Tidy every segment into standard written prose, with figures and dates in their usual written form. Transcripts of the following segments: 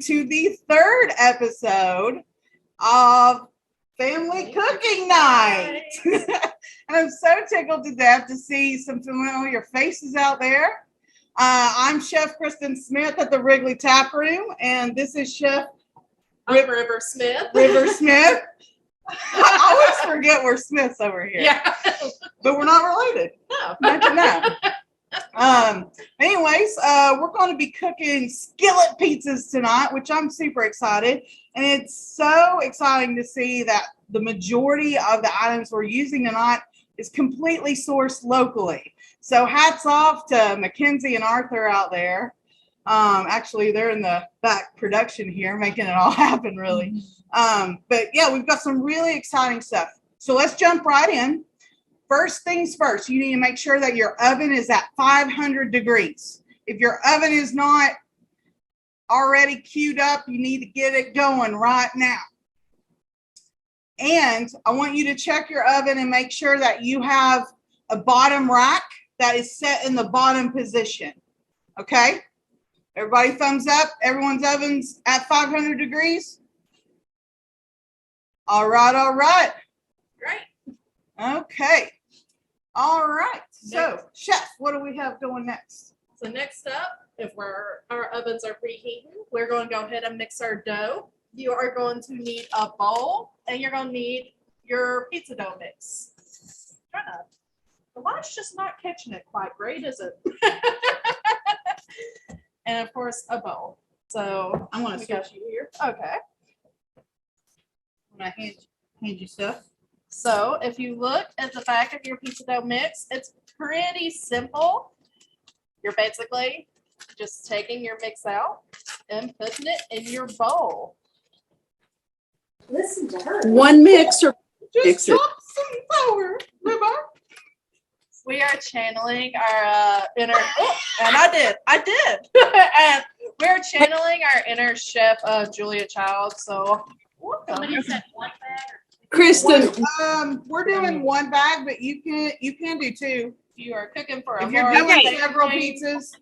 to the third episode of Family Cooking Night. And I'm so tickled to death to see some familiar faces out there. I'm Chef Kristen Smith at the Wrigley Tap Room, and this is Chef River Smith. River Smith. I always forget we're Smiths over here. Yeah. But we're not related. No. Imagine that. Anyways, we're going to be cooking skillet pizzas tonight, which I'm super excited. And it's so exciting to see that the majority of the items we're using tonight is completely sourced locally. So hats off to Mackenzie and Arthur out there. Actually, they're in the back production here, making it all happen, really. But yeah, we've got some really exciting stuff. So let's jump right in. First things first, you need to make sure that your oven is at 500 degrees. If your oven is not already queued up, you need to get it going right now. And I want you to check your oven and make sure that you have a bottom rack that is set in the bottom position. Okay? Everybody thumbs up. Everyone's oven's at 500 degrees. All right, all right. Great. Okay. All right. So, Chef, what do we have going next? So next up, if our ovens are preheating, we're going to go ahead and mix our dough. You are going to need a bowl, and you're going to need your pizza dough mix. The light's just not catching it quite great, is it? And of course, a bowl. So I'm going to switch you here. Okay. When I hand you stuff. So if you look at the back of your pizza dough mix, it's pretty simple. You're basically just taking your mix out and putting it in your bowl. Listen to her. One mix or Just drop some flour, River. We are channeling our inner, and I did. And we're channeling our inner chef, Julia Child. So welcome. Somebody said one bag. Kristen, We're doing one bag, but you can do two. You are cooking for a If you're large doing family. several pizzas.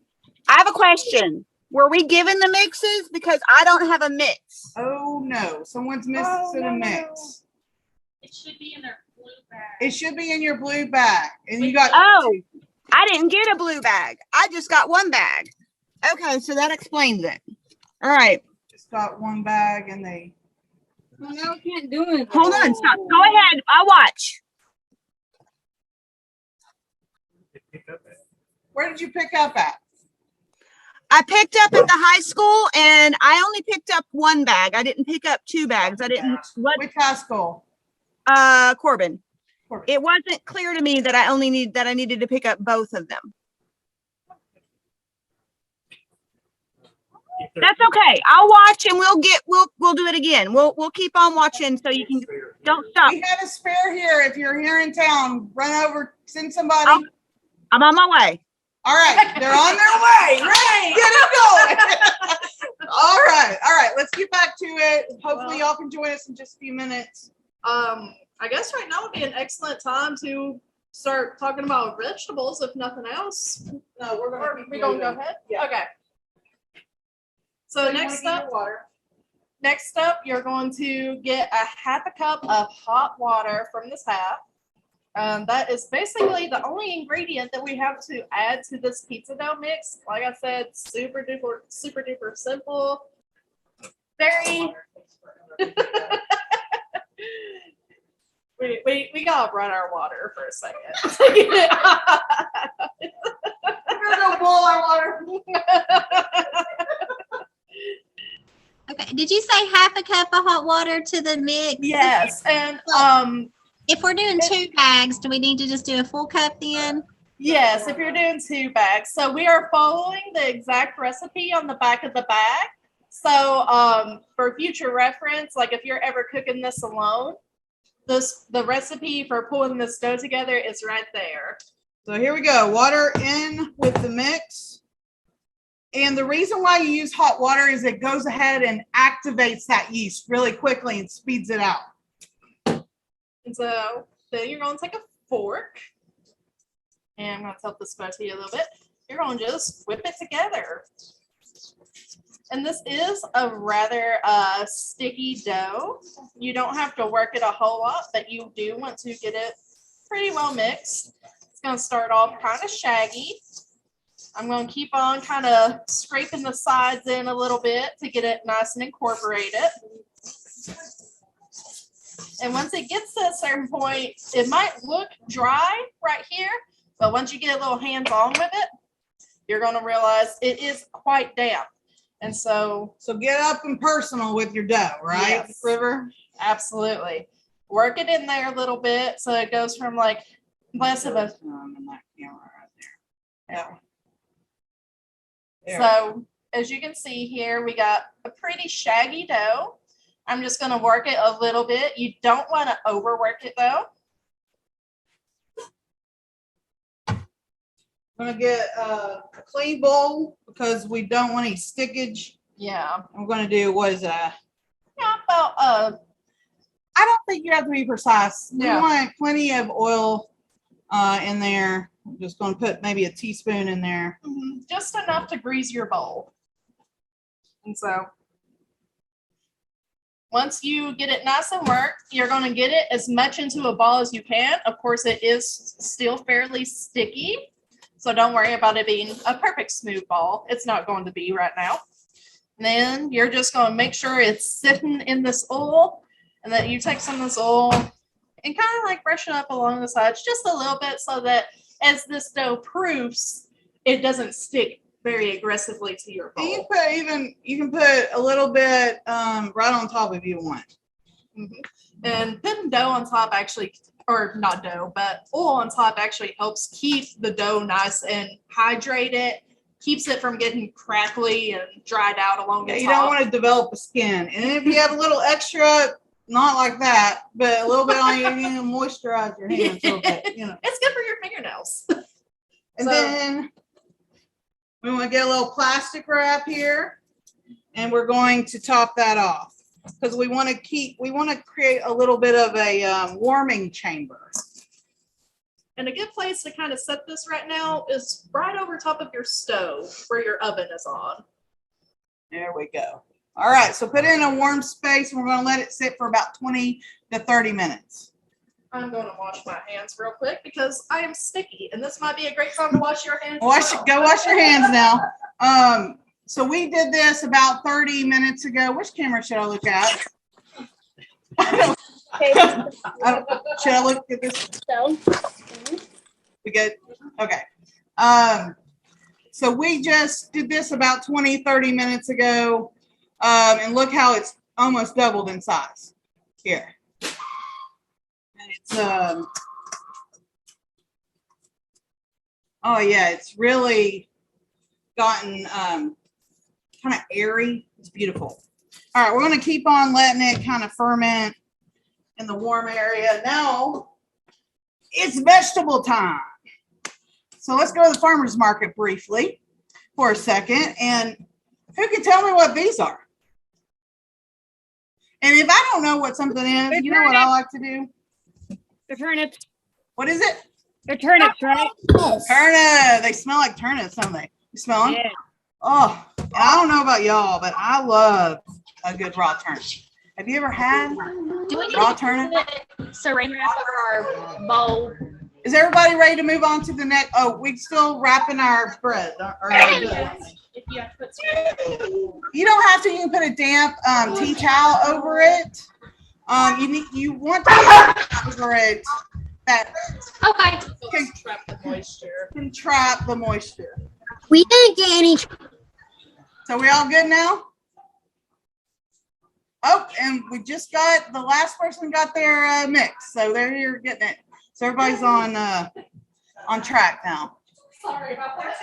I have a question. Were we given the mixes? Because I don't have a mix. Oh no, someone's missing a mix. It should be in their blue bag. It should be in your blue bag, and you got. Oh, I didn't get a blue bag. I just got one bag. Okay, so that explains it. All right. Just got one bag, and they. well, now we can't do it. Hold on. Stop. Go ahead. I'll watch. Where did you pick up at? I picked up at the high school, and I only picked up one bag. I didn't pick up two bags. I didn't. What? Which high school? Corbin. Corbin. It wasn't clear to me that I needed to pick up both of them. That's okay. I'll watch, and we'll do it again. We'll keep on watching, so you can don't stop. We have a spare here. If you're here in town, run over, send somebody. I'm on my way. All right, they're on their way. Right, get it going. All right. Let's get back to it. Hopefully, y'all can join us in just a few minutes. I guess right now would be an excellent time to start talking about vegetables, if nothing else. No, we're Or gonna. we gonna go ahead? Yeah. Okay. So next up, you're going to get a half a cup of hot water from this tap. That is basically the only ingredient that we have to add to this pizza dough mix. Like I said, super duper simple. Very. We gotta run our water for a second. We're gonna boil our water. Okay, did you say half a cup of hot water to the mix? Yes, and If we're doing two bags, do we need to just do a full cup then? yes, if you're doing two bags. So we are following the exact recipe on the back of the bag. So for future reference, like if you're ever cooking this alone, the recipe for pulling this dough together is right there. So here we go. Water in with the mix. And the reason why you use hot water is it goes ahead and activates that yeast really quickly and speeds it out. And so then you're going to take a fork, and I'm going to tilt this back to you a little bit. You're going to just whip it together. And this is a rather sticky dough. You don't have to work it a whole lot, but you do want to get it pretty well mixed. It's going to start off kind of shaggy. I'm going to keep on kind of scraping the sides in a little bit to get it nice and incorporated. And once it gets to a certain point, it might look dry right here, but once you get a little hands-on with it, you're going to realize it is quite damp. And so get up and personal with your dough, right, yes, River? Absolutely. Work it in there a little bit so it goes from like less of a. In that camera right there. Yeah. So as you can see here, we got a pretty shaggy dough. I'm just going to work it a little bit. You don't want to overwork it though. I'm gonna get a clean bowl because we don't want any stickage. Yeah. I'm gonna do what is that? Yeah, about I don't think you have to be precise. Yeah. We want plenty of oil in there. I'm just gonna put maybe a teaspoon in there. just enough to grease your bowl. And so once you get it nice and worked, you're going to get it as much into a ball as you can. Of course, it is still fairly sticky. So don't worry about it being a perfect smooth ball. It's not going to be right now. And then you're just going to make sure it's sitting in this oil, and that you take some of this oil and kind of like brush it up along the sides just a little bit so that as this dough proofs, it doesn't stick very aggressively to your bowl. You can put a little bit right on top if you want. And putting dough on top actually, or not dough, but oil on top actually helps keep the dough nice and hydrated, keeps it from getting crackly and dried out along the top. You don't want to develop a skin. And if you have a little extra, not like that, but a little bit on you, you can moisturize your hands a little bit, you know. It's good for your fingernails. And then we want to get a little plastic wrap here, and we're going to top that off because we want to create a little bit of a warming chamber. And a good place to kind of set this right now is right over top of your stove where your oven is on. There we go. All right, so put it in a warm space, and we're going to let it sit for about 20 to 30 minutes. I'm going to wash my hands real quick because I am sticky, and this might be a great time to wash your hands. Go wash your hands now. So we did this about 30 minutes ago. Which camera should I look at? Should I look at this? We good? Okay. So we just did this about 20, 30 minutes ago. And look how it's almost doubled in size here. And it's, oh yeah, it's really gotten kind of airy. It's beautiful. All right, we're going to keep on letting it kind of ferment in the warm area. Now it's vegetable time. So let's go to the farmer's market briefly for a second. And who can tell me what these are? And if I don't know what something is, you know what I like to do? They're turnips. What is it? They're turnips, right? Turnip. They smell like turnips, don't they? You smell them? Yeah. Oh, and I don't know about y'all, but I love a good raw turnip. Have you ever had Do we need raw to turnip? put saran wrap over our bowl? Is everybody ready to move on to the next? Oh, we still wrapping our bread. Or our dough. If you have to put saran. You don't have to. You can put a damp tea towel over it. You want to put over it that Okay. can Trap the moisture. trap the moisture. We didn't get any. So we all good now? Oh, and we just got the last person got their mix, so there you're getting it. So everybody's on track now. Sorry about that.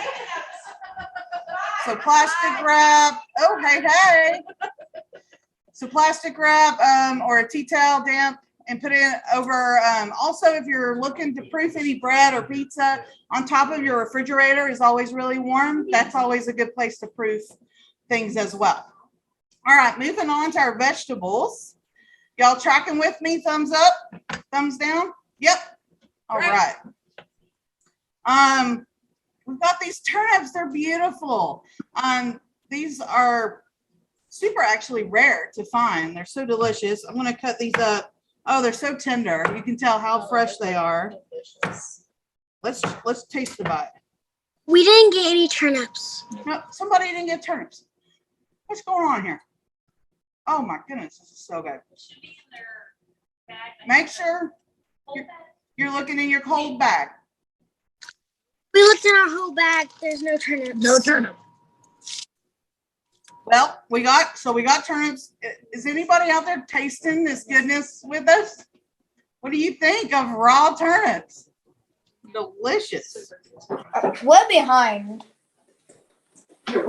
So plastic wrap. Oh, hey. So plastic wrap or a tea towel damp and put it over. Also, if you're looking to proof any bread or pizza, on top of your refrigerator is always really warm. That's always a good place to proof things as well. All right, moving on to our vegetables. Y'all tracking with me? Thumbs up, thumbs down? Yep. All right. We've got these turnips. They're beautiful. These are super actually rare to find. They're so delicious. I'm gonna cut these up. Oh, they're so tender. You can tell how fresh they are. Delicious. Let's taste the bite. We didn't get any turnips. No, somebody didn't get turnips. What's going on here? Oh my goodness, this is so good. Should be in their bag. Make sure you're looking in your cold bag. We looked in our whole bag. There's no turnips. No turnip. Well, we got turnips. Is anybody out there tasting this goodness with us? What do you think of raw turnips? Delicious. We're behind. Did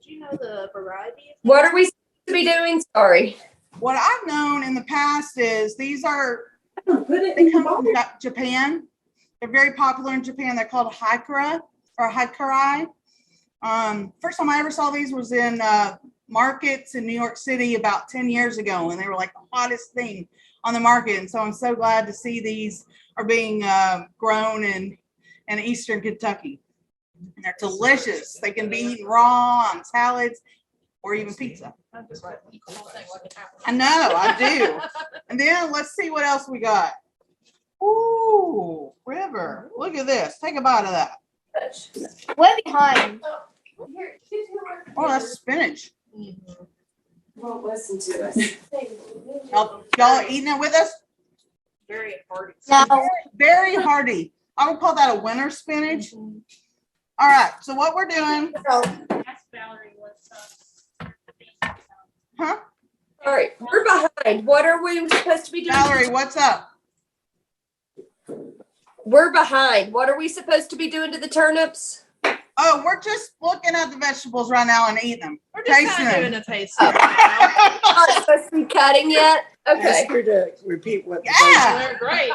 you know the variety? What are we supposed to be doing? Sorry. What I've known in the past is these are Put it they come from Japan. They're very popular in Japan. They're called hikura or hikurai. First time I ever saw these was in markets in New York City about 10 years ago, and they were like the hottest thing on the market. And so I'm so glad to see these are being grown in Eastern Kentucky. And they're delicious. They can be eaten raw on salads or even pizza. I know, I do. And then let's see what else we got. Ooh, River. Look at this. Take a bite of that. We're behind. Oh, that's spinach. Won't listen to us. Y'all eating it with us? Very hearty. No. Very hearty. I would call that a winter spinach. All right, so what we're doing, Ask Valerie what's up. huh? All right, we're behind. What are we supposed to be doing? Valerie, what's up? We're behind. What are we supposed to be doing to the turnips? Oh, we're just looking at the vegetables right now and eating them. We're just Tasting kind of them. doing a taste. Oh. Not supposed to be cutting yet? Okay. Ask her to repeat what. Yeah. They're great.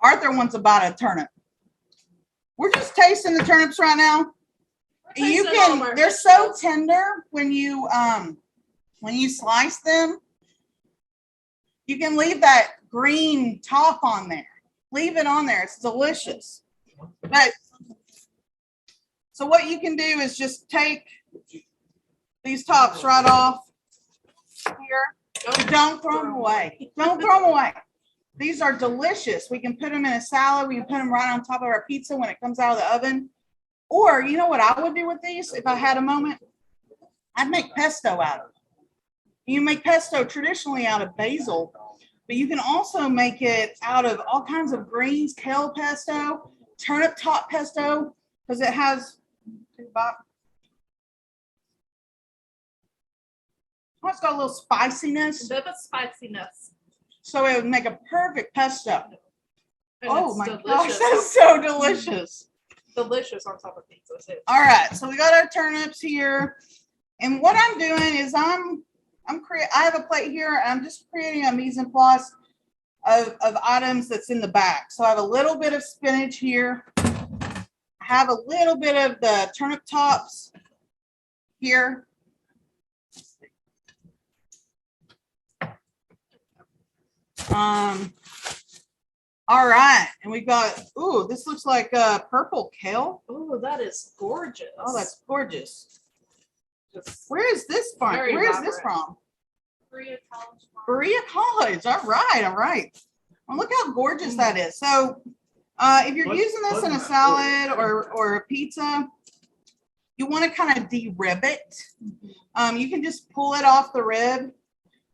Arthur wants a bite of turnip. We're just tasting the turnips right now. You can, they're so tender when you slice them. You can leave that green top on there. Leave it on there. It's delicious. But so what you can do is just take these tops right off here. Don't throw them away. Don't throw them away. These are delicious. We can put them in a salad. We can put them right on top of our pizza when it comes out of the oven. Or you know what I would do with these if I had a moment? I'd make pesto out of them. You make pesto traditionally out of basil, but you can also make it out of all kinds of greens, kale pesto, turnip top pesto, because it has it's got a little spiciness. A bit of spiciness. So it would make a perfect pesto. And Oh it's my delicious. gosh, that's so delicious. Delicious on top of pizza too. All right, so we got our turnips here. And what I'm doing is I have a plate here, and I'm just creating a mise en place of items that's in the back. So I have a little bit of spinach here. I have a little bit of the turnip tops here. All right, and we got, ooh, this looks like purple kale. Oh, that is gorgeous. Oh, that's gorgeous. Just Where is this from? Very Where is this vibrant. from? Korea College Farm. Berea College. All right, all right. Well, look how gorgeous that is. So if you're using this in a salad or a pizza, you want to kind of de-rib it. You can just pull it off the rib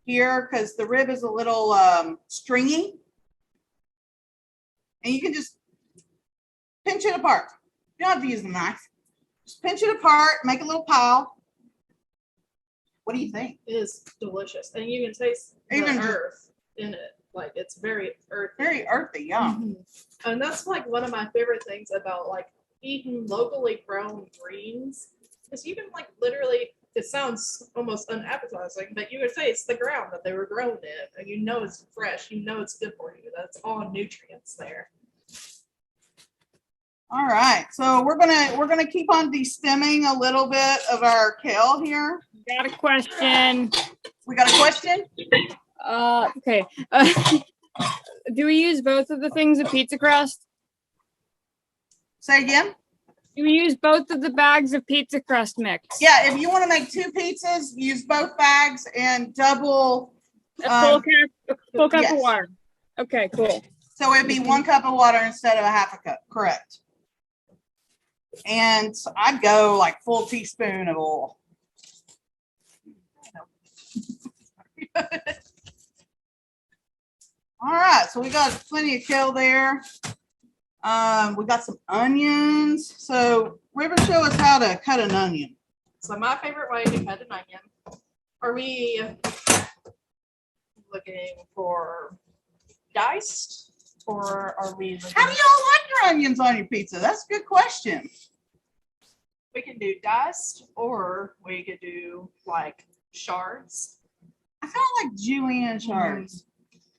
here because the rib is a little stringy. And you can just pinch it apart. You don't have to use the knife. Just pinch it apart, make a little pile. What do you think? It is delicious, and you can taste Even the just- earth in it. Like it's very earthy. Very earthy, yeah. And that's like one of my favorite things about like eating locally grown greens is you can like literally. It sounds almost unappetizing, but you can taste the ground that they were grown in, and you know it's fresh. You know it's good for you. That's all nutrients there. All right, so we're gonna keep on destemming a little bit of our kale here. Got a question. We got a question? Okay. Do we use both of the things of pizza crust? Say again? You use both of the bags of pizza crust mix. Yeah, if you want to make 2 pizzas, use both bags and double. A full cup yes. of water. Okay, cool. So it'd be 1 cup of water instead of a half a cup. Correct. And I'd go like full teaspoon of oil. All right, so we got plenty of kale there. We got some onions. So River, show us how to cut an onion. So my favorite way to cut an onion. Are we looking for diced, or are we looking? How do y'all like your onions on your pizza? That's a good question. We can do diced, or we could do like shards. I kind of like julienne shards.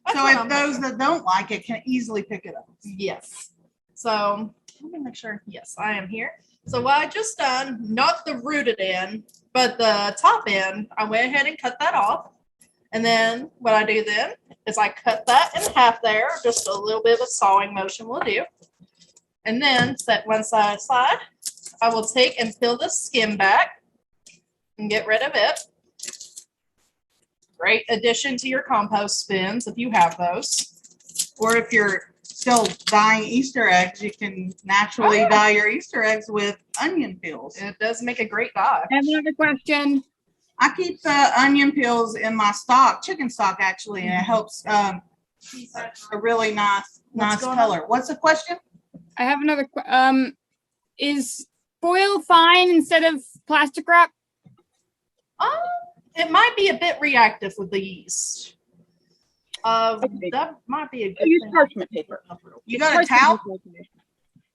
That's So what if I'm those thinking. that don't like it can easily pick it up. Yes. So let me make sure. Yes, I am here. So what I just done, not the rooted end, but the top end, I went ahead and cut that off. And then what I do then is I cut that in half there. Just a little bit of a sawing motion will do. And then set one side aside. I will take and peel the skin back and get rid of it. Great addition to your compost bins if you have those. Or if you're still dyeing Easter eggs, you can naturally dye your Easter eggs with onion peels. It does make a great dye. I have another question. I keep the onion peels in my stock, chicken stock actually, and it helps a really nice going color. What's the question? I have another. Is foil fine instead of plastic wrap? It might be a bit reactive with the yeast. Okay. That might be a good Use thing. parchment paper. You got a towel?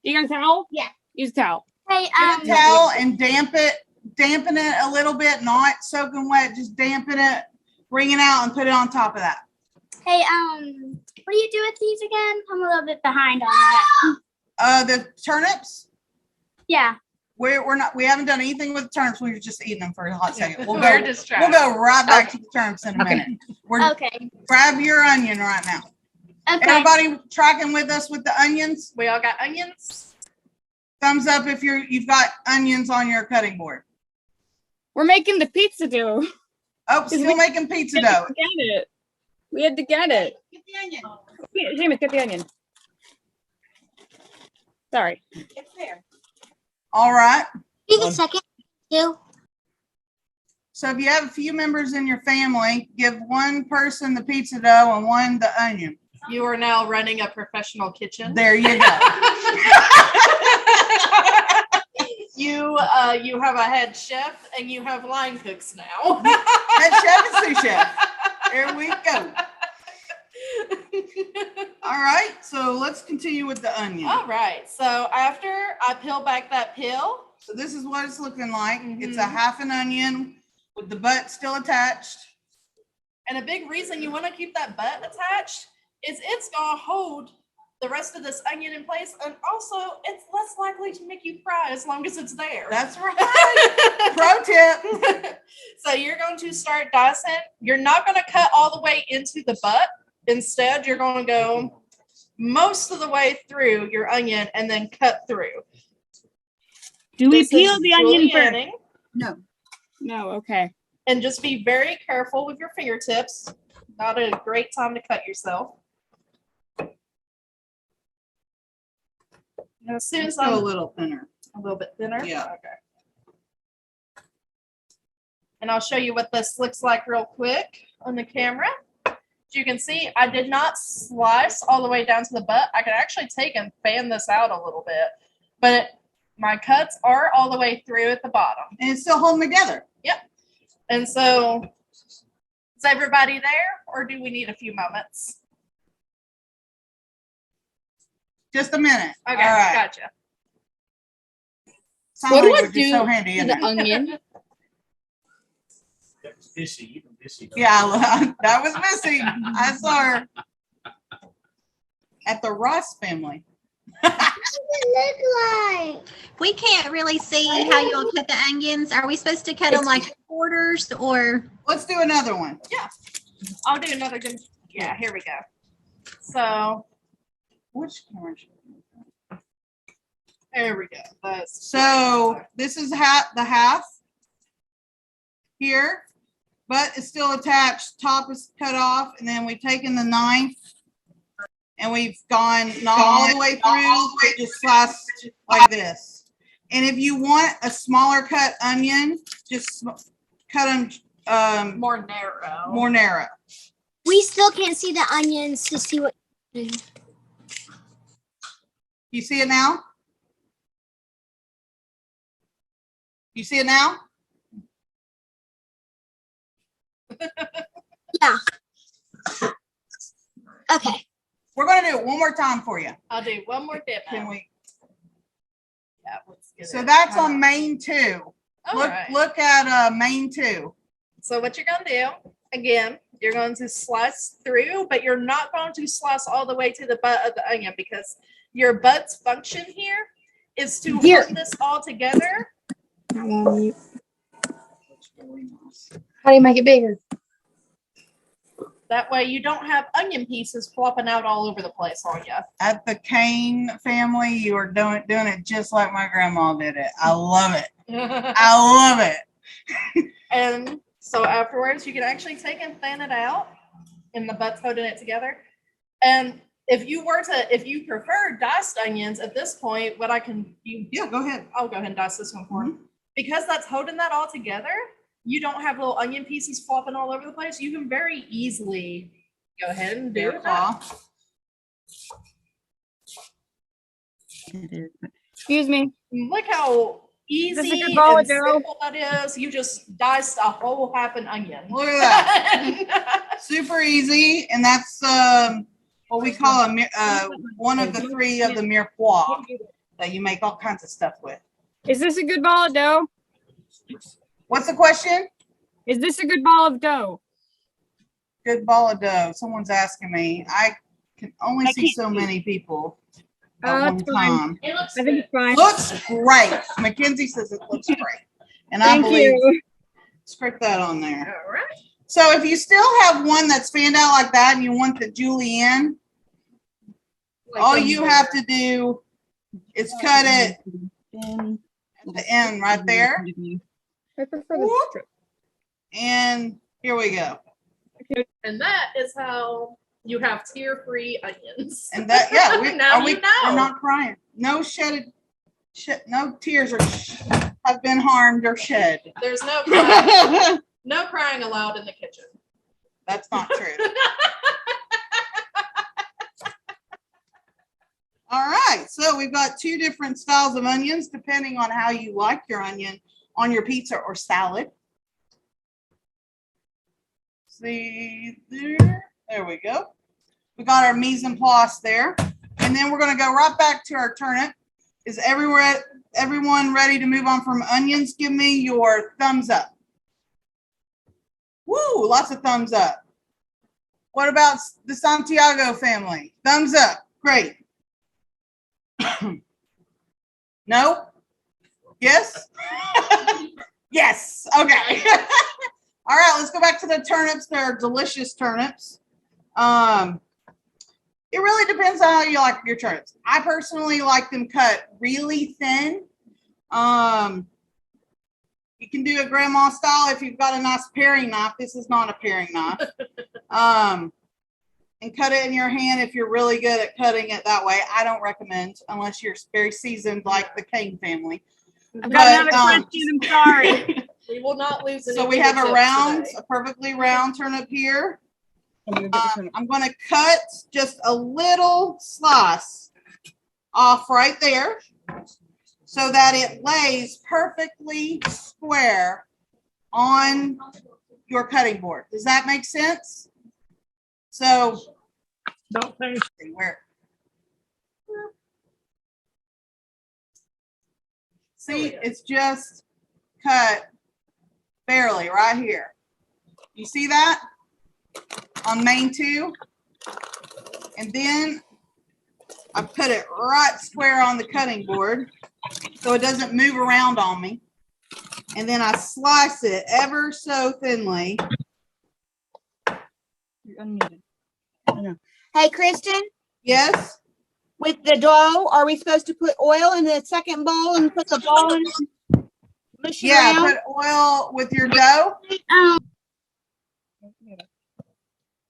You got a towel? Yeah. Use a towel. Hey, Get a towel and dampen it a little bit, not soaking wet, just dampen it, wring it out and put it on top of that. hey, what do you do with these again? I'm a little bit behind on that. The turnips, Yeah. we haven't done anything with the turnips. We were just eating them for a hot second. We'll We're go distracted. right back to the turnips in a Okay. minute. We're Okay. grab your onion right now. Okay. Everybody tracking with us with the onions? We all got onions. Thumbs up if you've got onions on your cutting board. We're making the pizza dough. Oh, still making pizza dough. Get it. We had to get it. Get the onion. Seamus, get the onion. Sorry. It's there. All right. Give a second. You. So if you have a few members in your family, give one person the pizza dough and one the onion. You are now running a professional kitchen. There you go. You have a head chef and you have line cooks now. Head chef and sous chef. There we go. All right, so let's continue with the onion. All right. So after I peel back that peel, So this is what it's looking like. It's a half an onion with the butt still attached. and a big reason you want to keep that butt attached is it's gonna hold the rest of this onion in place, and also it's less likely to make you fry as long as it's there. That's right. Pro tip. So you're going to start dicing. You're not going to cut all the way into the butt. Instead, you're going to go most of the way through your onion and then cut through. Do we This peel is the onion first? julienning, No. No, okay. and just be very careful with your fingertips. Not a great time to cut yourself. And as soon as Let's go a I'm little thinner. a little bit thinner. Yeah. Okay. And I'll show you what this looks like real quick on the camera. As you can see, I did not slice all the way down to the butt. I could actually take and fan this out a little bit, but my cuts are all the way through at the bottom. And it's still holding together. And so, is everybody there, or do we need a few moments? Just a minute. Okay, All right. gotcha. Sign What do I language is do so handy, To isn't the it? onion. That was Missy, even Missy. Yeah, that was Missy. I saw her at the Ross family. What does it look like? We can't really see how you'll cut the onions. Are we supposed to cut them like quarters or? Let's do another one. I'll do another good. Yeah, here we go. So, Which camera should we use? There we go. That's So this is the half here, but it's still attached. Top is cut off, and then we've taken the knife and we've gone not all the way through, but just sliced like this. And if you want a smaller cut onion, just cut them more narrow. more narrow. We still can't see the onions to see what. You see it now? You see it now? Yeah. Okay. We're going to do it one more time for you. I'll do one more dip. Can we? Yeah, let's get So it. that's on main 2. All Look, right. look at main 2. So what you're going to do, again, you're going to slice through, but you're not going to slice all the way to the butt of the onion because your butt's function here is to Here. hold this all together. I'm on mute. How do you make it bigger? That way you don't have onion pieces flopping out all over the place on you. At the Kane family, you are doing it just like my grandma did it. I love it. I love it. And so afterwards, you can actually take and fan it out, and the butt's holding it together. And if you prefer diced onions at this point, Yeah, go ahead. I'll go ahead and dice this one for you. Because that's holding that all together, you don't have little onion pieces flopping all over the place. You can very easily go ahead and do it. Excuse me. Look how Is this a easy good ball and of dough? simple that is. You just diced a whole half an onion. Look at that. Super easy. And that's what we call one of the 3 of the mirepoix that you make all kinds of stuff with. Is this a good ball of dough? What's the question? Is this a good ball of dough? Good ball of dough. Someone's asking me. I can only I see can't so see. many people Oh, at one that's fine. time. It looks I think good. it's fine. Looks great. Mackenzie says it looks great. And I Thank believe, you. scrape that on there. All right. So if you still have one that's fanned out like that and you want the julienne, all you have to do is cut it at the end right there. I prefer the Whoop. strip. And here we go. And that is how you have tear-free onions. And that, yeah, Now we're you know. not crying. No no tears have been harmed or shed. There's no crying, no crying allowed in the kitchen. That's not true. All right, so we've got 2 different styles of onions depending on how you like your onion on your pizza or salad. See there? There we go. We got our mise en place there. And then we're going to go right back to our turnip. Is everyone ready to move on from onions? Give me your thumbs up. Woo, lots of thumbs up. What about the Santiago family? Thumbs up. Great. No? Yes? Yes. Okay. All right, let's go back to the turnips. They're delicious turnips. It really depends on how you like your turnips. I personally like them cut really thin. You can do a grandma style if you've got a nice paring knife. This is not a paring knife. And cut it in your hand if you're really good at cutting it that way. I don't recommend unless you're very seasoned like the Kane family. I've got another question. I'm sorry. We will not lose any. So we have a fingertips round, today. a perfectly round turnip here. I'm going to cut just a little slice off right there so that it lays perfectly square on your cutting board. Does that make sense? So, where? See, it's just cut barely right here. You see that? On main 2. And then I put it right square on the cutting board so it doesn't move around on me. And then I slice it ever so thinly. Hey, Kristen, Yes? With the dough, are we supposed to put oil in the second bowl and put the ball in? Mush it Yeah, around? put oil with your dough.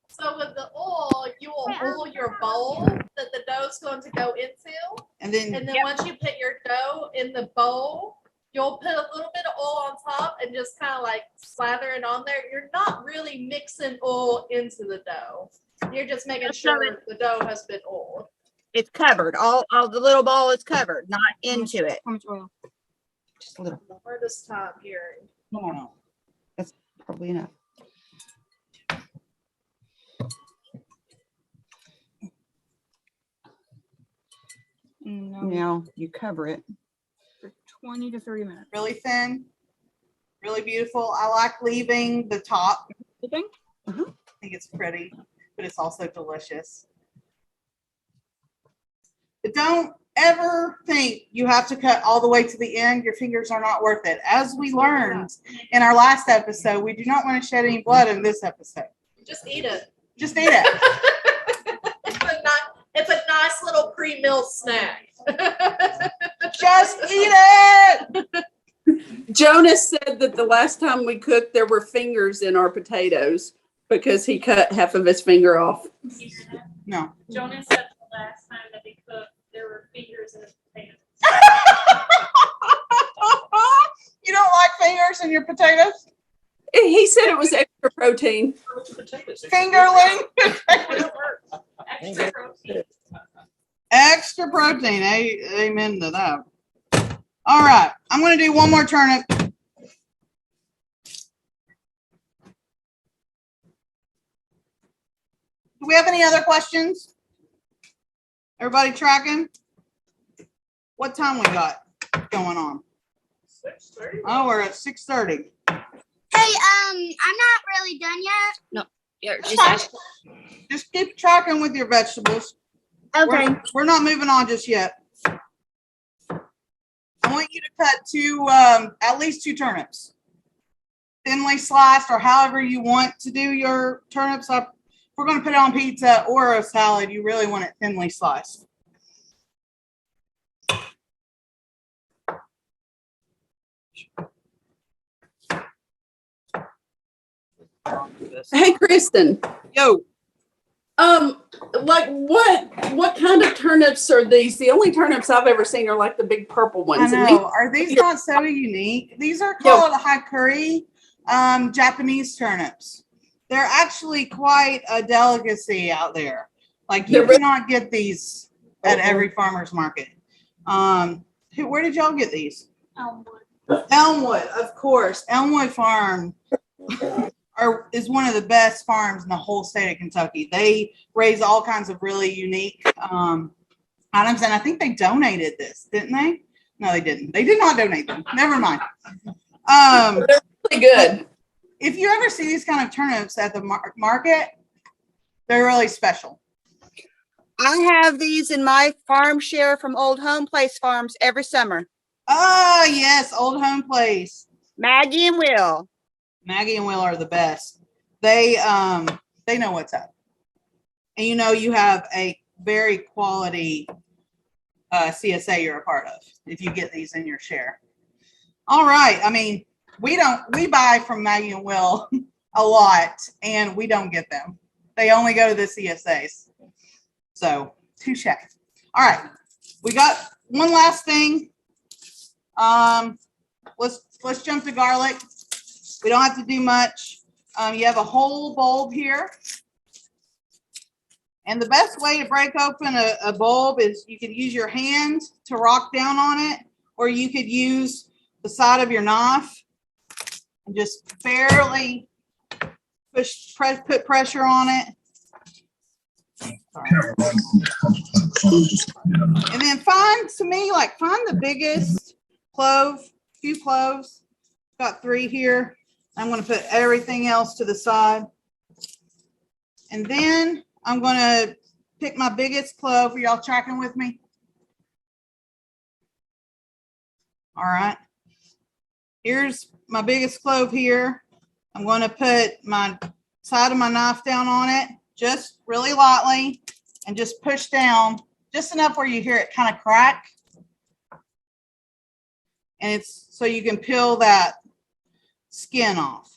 So with the oil, you will oil your bowl that the dough's going to go into. And then, And then once you put your dough in the bowl, you'll put a little bit of oil on top and just kind of like slather it on there. You're not really mixing oil into the dough. You're just making sure the dough has been oiled. It's covered. All the little ball is covered, not into it. How much oil? Just a little. Where does time here? no. That's probably enough. No, Now you cover it. for 20 to 30 minutes. Really thin, really beautiful. I like leaving the top. You think? I think it's pretty, but it's also delicious. But don't ever think you have to cut all the way to the end. Your fingers are not worth it. As we learned in our last episode, we do not want to shed any blood in this episode. Just eat it. Just eat it. It's a nice little pre-meal snack. Just eat it. Jonas said that the last time we cooked, there were fingers in our potatoes because he cut half of his finger off. No. Jonas said the last time that we cooked, there were fingers in his potatoes. You don't like fingers in your potatoes? He said it was extra protein. Fingerling. Extra protein. Extra protein. Amen to that. All right. I'm going to do one more turnip. Do we have any other questions? Everybody tracking? What time we got going on? 6:30. Oh, we're at 6:30. Hey, I'm not really done yet. Yeah, Just keep tracking with your vegetables. Okay. We're not moving on just yet. I want you to cut at least 2 turnips. Thinly sliced or however you want to do your turnips up. If we're going to put it on pizza or a salad, you really want it thinly sliced. Hey, Kristen. Yo. Like what kind of turnips are these? The only turnips I've ever seen are like the big purple I ones. know. Are these not so unique? These are called hakuri Japanese turnips. They're actually quite a delicacy out there. Like you cannot get these at every farmer's market. Where did y'all get these? Elmwood, of course. Elmwood Farm is one of the best farms in the whole state of Kentucky. They raise all kinds of really unique items, and I think they donated this, didn't they? No, they didn't. They did not donate them. Never mind. They're really good. If you ever see these kind of turnips at the market, they're really special. I have these in my farm share from Old Home Place Farms every summer. Oh, yes, Old Home Place. Maggie and Will. Maggie and Will are the best. They know what's up. And you know you have a very quality CSA you're a part of if you get these in your share. All right. I mean, we buy from Maggie and Will a lot and we don't get them. They only go to the CSAs. So, touche. All right. We got one last thing. Let's jump to garlic. We don't have to do much. You have a whole bulb here. And the best way to break open a bulb is you could use your hand to rock down on it, or you could use the side of your knife and just barely put pressure on it. And then find the biggest clove, few cloves. Got 3 here. I'm going to put everything else to the side. And then I'm going to pick my biggest clove. Are y'all tracking with me? All right. Here's my biggest clove here. I'm going to put my side of my knife down on it, just really lightly, and just push down just enough where you hear it kind of crack. And it's so you can peel that skin off.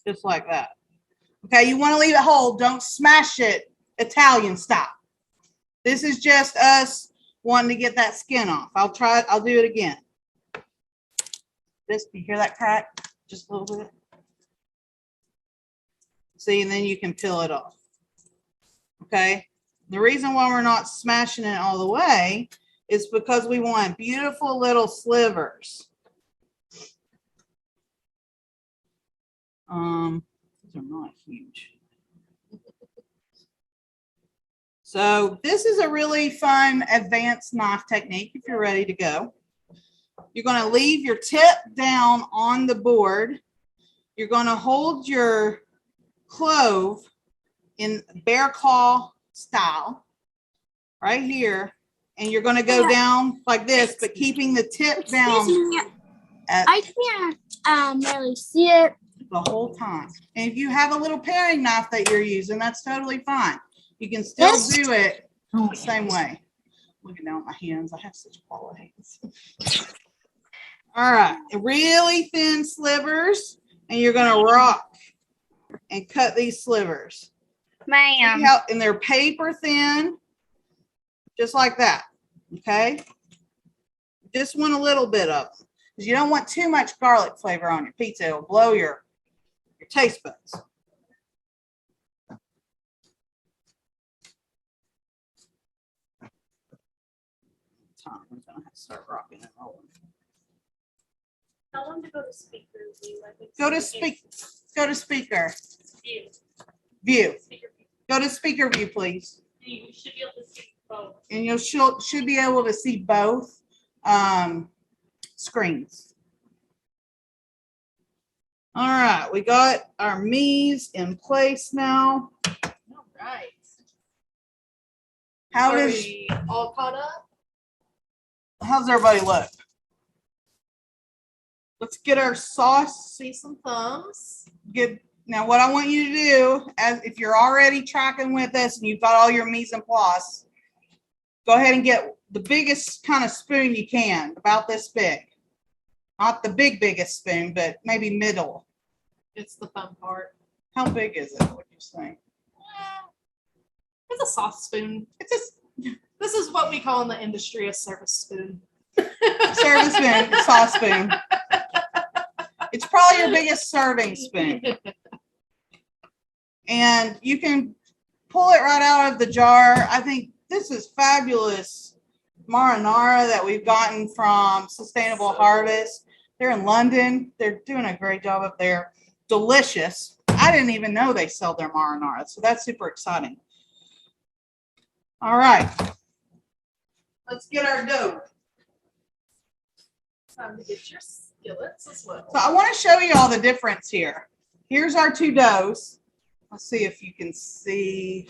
Just like that. Okay, you want to leave it whole. Don't smash it Italian style. This is just us wanting to get that skin off. I'll do it again. You hear that crack? Just a little bit. See, and then you can peel it off. Okay. The reason why we're not smashing it all the way is because we want beautiful little slivers. These are not huge. So this is a really fun advanced knife technique if you're ready to go. You're going to leave your tip down on the board. You're going to hold your clove in bear claw style right here, and you're going to go down like this, but keeping the tip down. I can't really see it the whole time. And if you have a little paring knife that you're using, that's totally fine. You can still do it the same way. Looking down at my hands, I have such quality hands. All right, really thin slivers, and you're going to rock and cut these slivers. ma'am. And they're paper thin, just like that. Okay, just want a little bit of them because you don't want too much garlic flavor on your pizza. It'll blow your taste buds. I'm gonna have to start rocking and rolling. Tell them to go to speaker view. Go to speaker. View. View. Go to speaker view, please. You should be able to see both. And you should be able to see both screens. All right, we got our mies in place now. All right. How Are does we all caught up? how's everybody look? Let's get our sauce. See some thumbs. Now what I want you to do, as if you're already tracking with us and you've got all your mise en place, go ahead and get the biggest kind of spoon you can, about this big. Not the biggest spoon, but maybe middle. It's the fun part. How big is it? What do you think? It's a soft spoon. This is what we call in the industry a service spoon. Serving spoon, sauce spoon. It's probably your biggest serving spoon. And you can pull it right out of the jar. I think this is fabulous marinara that we've gotten from Sustainable Harvest. They're in London. They're doing a great job up there. Delicious. I didn't even know they sell their marinara, so that's super exciting. All right. Let's get our dough. Time to get your skillets as well. So I want to show you all the difference here. Here's our two doughs. Let's see if you can see.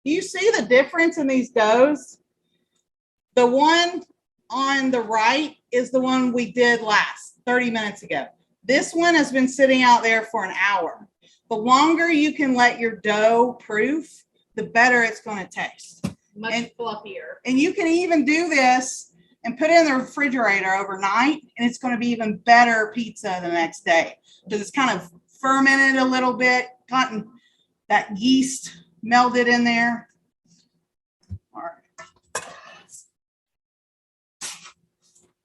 Do you see the difference in these doughs? The one on the right is the one we did last 30 minutes ago. This one has been sitting out there for an hour. The longer you can let your dough proof, the better it's going to taste. Much fluffier. And you can even do this and put it in the refrigerator overnight, and it's going to be even better pizza the next day because it's kind of fermented a little bit, gotten that yeast melded in there. All right.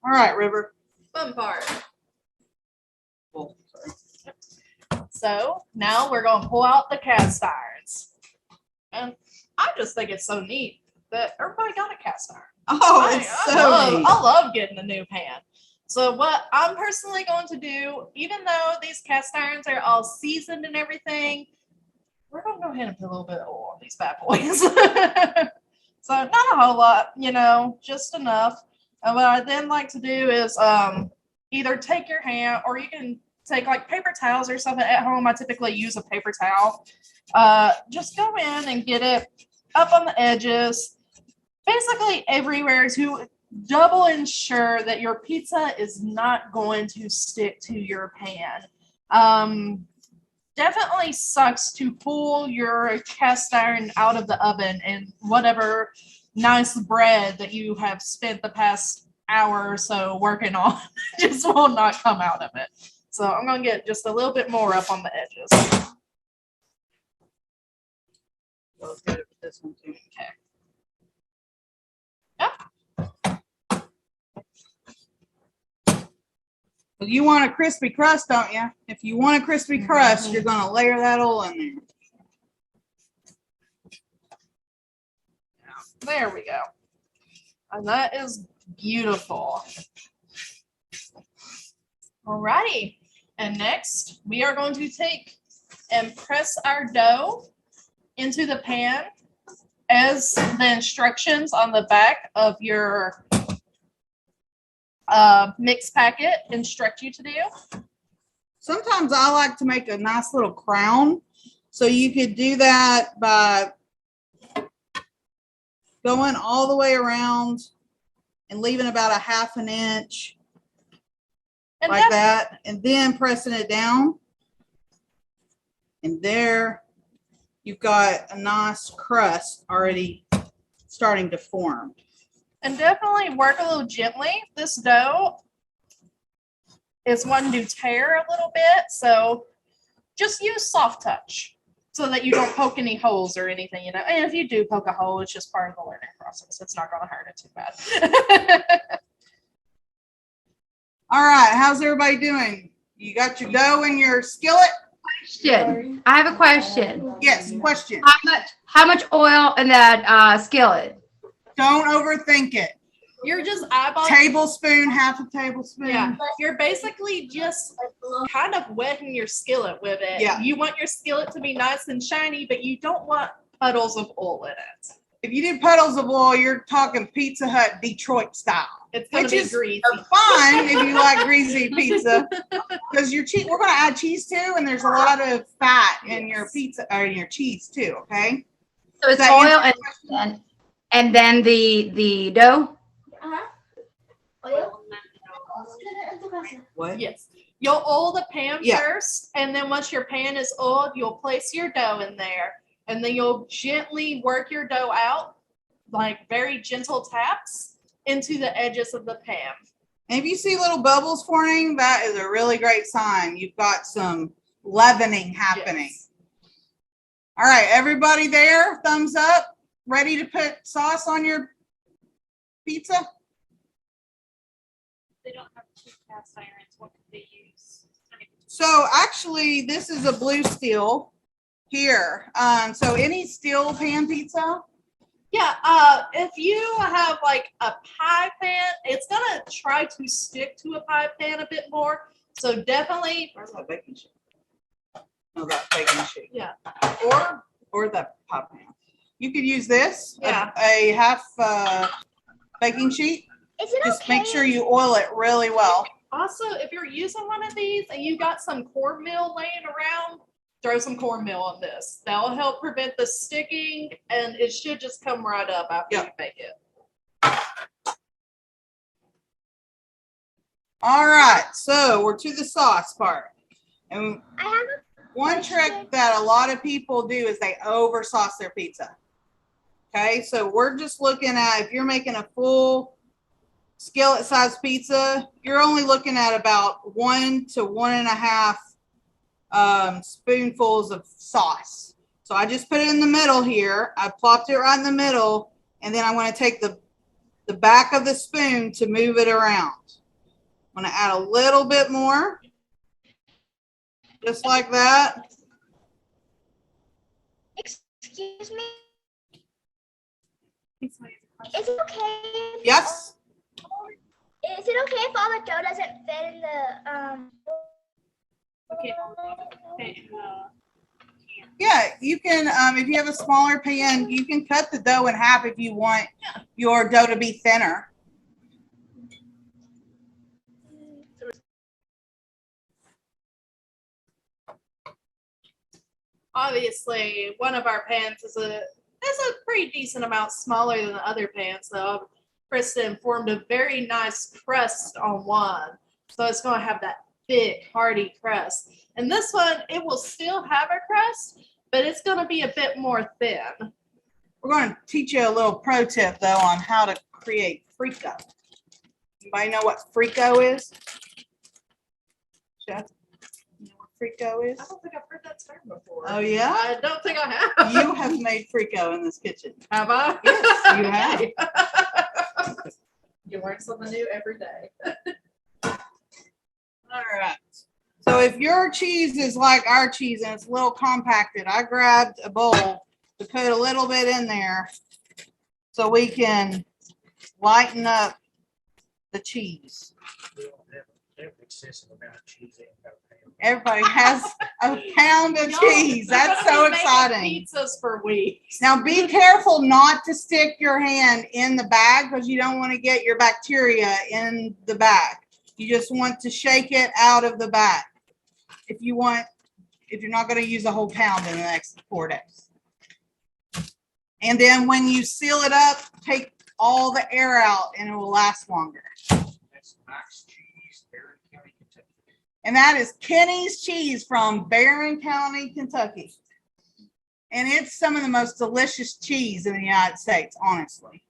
All right, River. Fun part. Oh, sorry. So now we're going to pull out the cast irons. And I just think it's so neat that everybody got a cast iron. Oh, it's so neat. I love getting a new pan. So what I'm personally going to do, even though these cast irons are all seasoned and everything, we're going to go ahead and put a little bit of oil on these bad boys. So not a whole lot, just enough. And what I then like to do is either take your hand, or you can take like paper towels or something at home. I typically use a paper towel. Just go in and get it up on the edges, basically everywhere, to double ensure that your pizza is not going to stick to your pan. definitely sucks to pull your cast iron out of the oven and whatever nice bread that you have spent the past hour or so working on just will not come out of it. So I'm going to get just a little bit more up on the edges. Let's get it with this one too. Okay. Well, you want a crispy crust, don't you? If you want a crispy crust, you're going to layer that oil in there. There we go. And that is beautiful. Alrighty. And next, we are going to take and press our dough into the pan as the instructions on the back of your mix packet instruct you to do. Sometimes I like to make a nice little crown. So you could do that by going all the way around and leaving about a half an inch And like that, and then pressing it down. And there you've got a nice crust already starting to form. And definitely work a little gently. This dough is one to tear a little bit, so just use soft touch so that you don't poke any holes or anything, you know. And if you do poke a hole, it's just part of the learning process. It's not going to hurt it too bad. All right, how's everybody doing? You got your dough in your skillet? Question. I have a question. Yes, question. How much oil in that skillet? Don't overthink it. You're just eyeballing. Tablespoon, half a tablespoon. Yeah, you're basically just kind of wetting your skillet with it. Yeah. You want your skillet to be nice and shiny, but you don't want puddles of oil in it. If you do puddles of oil, you're talking Pizza Hut Detroit style. It's going to be greasy. Fine if you like greasy pizza, because your cheese. We're going to add cheese too, and there's a lot of fat in your pizza or in your cheese too. Okay. So it's oil and then the dough. What? Yes. You'll oil the pan Yeah. first, and then once your pan is oiled, you'll place your dough in there, and then you'll gently work your dough out, like very gentle taps, into the edges of the pan. And if you see little bubbles forming, that is a really great sign. You've got some leavening happening. Yes. All right, everybody there, thumbs up. Ready to put sauce on your pizza? They don't have two cast irons. What could they use? So actually, this is a blue steel here. So any steel pan pizza? Yeah, if you have like a pie pan, it's gonna try to stick to a pie pan a bit more. So definitely, Where's that baking sheet? No, that baking sheet. yeah. Or the pie pan. You could use this. Yeah. A half baking sheet. Is it Just okay? make sure you oil it really well. Also, if you're using one of these and you got some cornmeal laying around, throw some cornmeal on this. That'll help prevent the sticking, and it should just come right up after you bake it. All right, so we're to the sauce part. And I have a one trick that a lot of people do is they over sauce their pizza. Okay, so we're just looking at, if you're making a full skillet size pizza, you're only looking at about 1 to 1.5 spoonfuls of sauce. So I just put it in the middle here. I plopped it right in the middle, and then I'm going to take the back of the spoon to move it around. I'm going to add a little bit more, just like that. Excuse me. Is it okay? Yes. Is it okay if all the dough doesn't fit in the Okay. Yeah, you can, if you have a smaller pan, you can cut the dough in half if you want your dough to be thinner. Obviously, one of our pans is a pretty decent amount smaller than the other pans, so Kristen formed a very nice crust on one. So it's going to have that thick, hearty crust. And this one, it will still have a crust, but it's going to be a bit more thin. We're going to teach you a little pro tip though on how to create frico. Anybody know what frico is? Chef, you know what frico is? I don't think I've heard that term before. Oh yeah? I don't think I have. You have made frico in this kitchen. Have I? Yes, you have. Okay. You learn something new every day. All right. So if your cheese is like our cheese and it's a little compacted, I grabbed a bowl to put a little bit in there so we can lighten up the cheese. Everybody has a pound of cheese. That's so exciting. Pizzas for weeks. Now be careful not to stick your hand in the bag because you don't want to get your bacteria in the bag. You just want to shake it out of the bag. If you're not going to use a whole pound in the next 4 days. And then when you seal it up, take all the air out and it will last longer. That's nice cheese, Barron County, Kentucky. And that is Kenny's cheese from Barron County, Kentucky. And it's some of the most delicious cheese in the United States, honestly.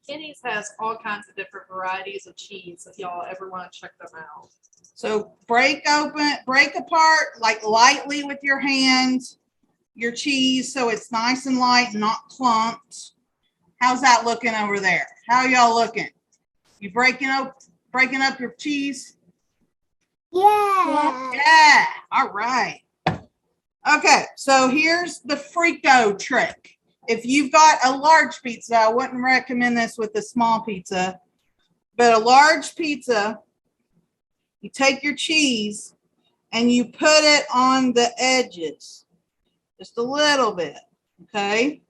Kenny's has all kinds of different varieties of cheese if y'all ever want to check them out. So break apart like lightly with your hands, your cheese so it's nice and light and not clumped. How's that looking over there? How y'all looking? You breaking up your cheese? Yeah. Yeah. All right. Okay, so here's the frico trick. If you've got a large pizza, I wouldn't recommend this with a small pizza, but a large pizza, you take your cheese and you put it on the edges, just a little bit, okay?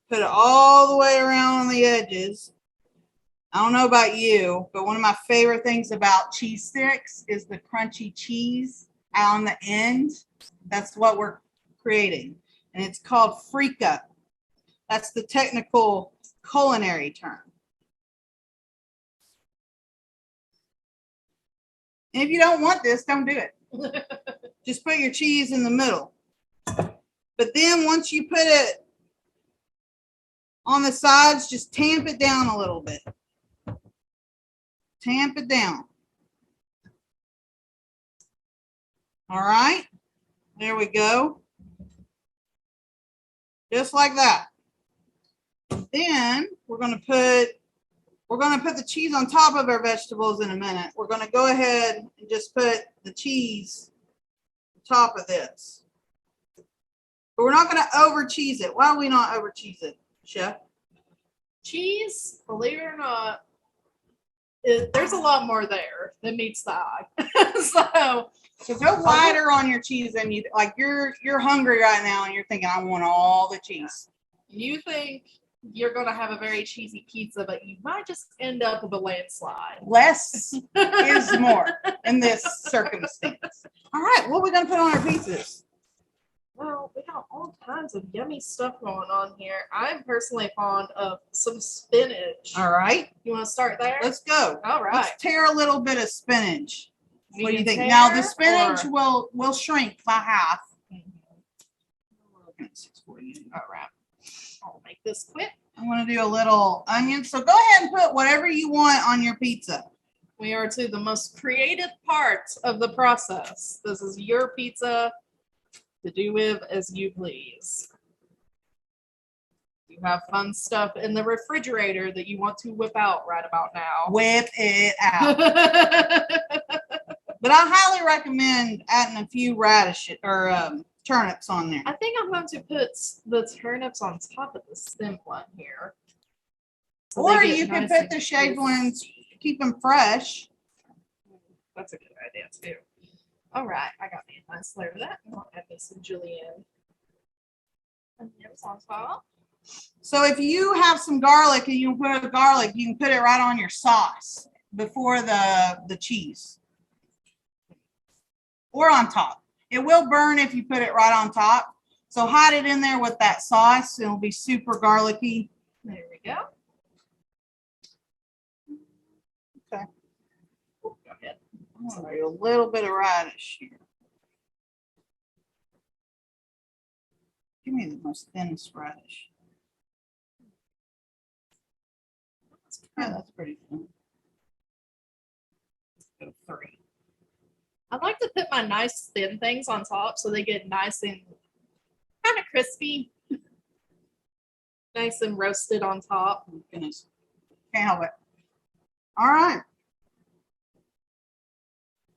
Put it all the way around on the edges. I don't know about you, but one of my favorite things about cheese sticks is the crunchy cheese out on the end. That's what we're creating, and it's called frico. That's the technical culinary term. And if you don't want this, don't do it. Just put your cheese in the middle. But then once you put it on the sides, just tamp it down a little bit. Tamp it down. All right. There we go. Just like that. Then we're going to put the cheese on top of our vegetables in a minute. We're going to go ahead and just put the cheese on top of this. But we're not going to over cheese it. Why do we not over cheese it, Chef? Cheese, believe it or not, there's a lot more there than meets the eye. So go lighter on your cheese and you're hungry right now and you're thinking, I want all the cheese. You think you're going to have a very cheesy pizza, but you might just end up with a landslide. Less is more in this circumstance. All right, what are we going to put on our pizzas? Well, we got all kinds of yummy stuff going on here. I'm personally fond of some spinach. All right. You want to start there? Let's go. All right. Let's tear a little bit of spinach. What do you think? Tear, Now the spinach or- will shrink by half. All right. I'll make this quick. I want to do a little onion. So go ahead and put whatever you want on your pizza. We are to the most creative part of the process. This is your pizza to do with as you please. You have fun stuff in the refrigerator that you want to whip out right about now. Whip it out. But I highly recommend adding a few radishes or turnips on there. I think I'm going to put the turnips on top of the stem one here. So Or they get you can nice put and the shaved crisp. ones, keep them fresh. That's a good idea too. All right, I got me a nice layer of that. I'll add me some julienne. Onions on top. So if you have some garlic and you put garlic, you can put it right on your sauce before the cheese. Or on top. It will burn if you put it right on top. So hide it in there with that sauce. It'll be super garlicky. There we go. Okay. Go ahead. I'm gonna do a little bit of radish here. Give me the most thinnest radish. Yeah, that's pretty thin. Go 3. I like to put my nice thin things on top so they get nice and kind of crispy. Nice and roasted on top. Oh, goodness. Can't help it. All right.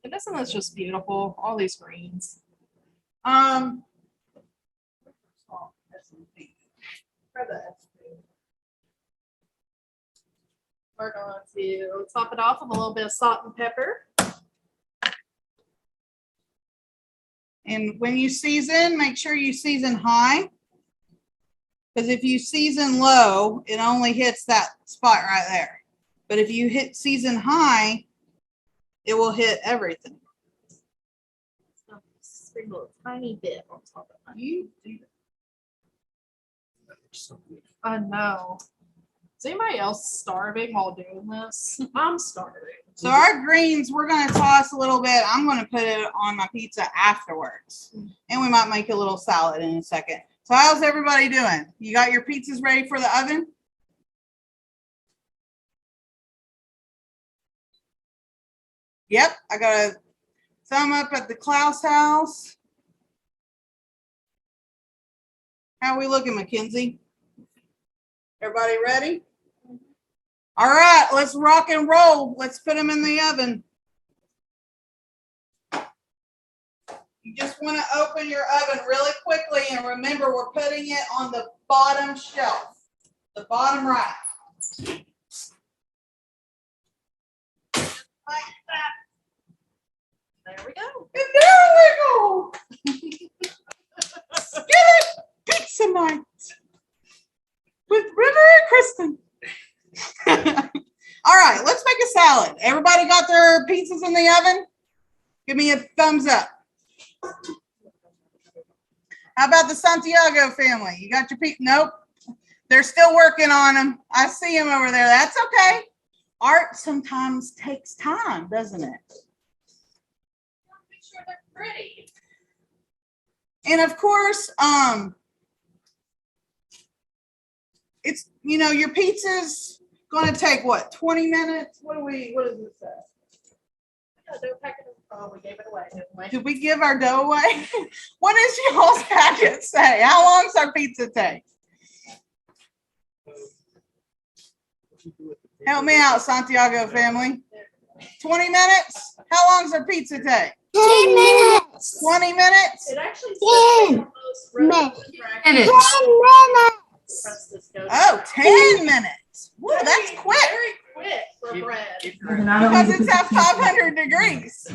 And this one is just beautiful. All these greens. We're going to top it off with a little bit of salt and pepper. And when you season, make sure you season high. Because if you season low, it only hits that spot right there. But if you hit season high, it will hit everything. Sprinkle a tiny bit on top of that. You do I know. Is anybody else starving while doing this? I'm starving. So our greens, we're going to toss a little bit. I'm going to put it on my pizza afterwards. And we might make a little salad in a second. So how's everybody doing? You got your pizzas ready for the oven? Yep, I got a thumb up at the Klaus house. How are we looking, Mackenzie? Everybody ready? All right, let's rock and roll. Let's put them in the oven. You just want to open your oven really quickly, and remember, we're putting it on the bottom shelf, the bottom rack. Like that. There we go. And there we go. Skillet pizza night with River and Kristen. All right, let's make a salad. Everybody got their pizzas in the oven? Give me a thumbs up. How about the Santiago family? You got your pizza? Nope. They're still working on them. I see them over there. That's okay. Art sometimes takes time, doesn't it? Make sure they're pretty. And of course, it's, you know, your pizza's going to take what, 20 minutes? What does it say? Oh, we gave it away, didn't we? Did we give our dough away? What does y'all's packet say? How long does our pizza take? Help me out, Santiago family. 20 minutes? How long does our pizza take? 10 minutes. 20 minutes? It actually 10 minutes. 10 minutes. Oh, 10 minutes. Woo, that's quick. Very quick for bread. Because it's at 500 degrees.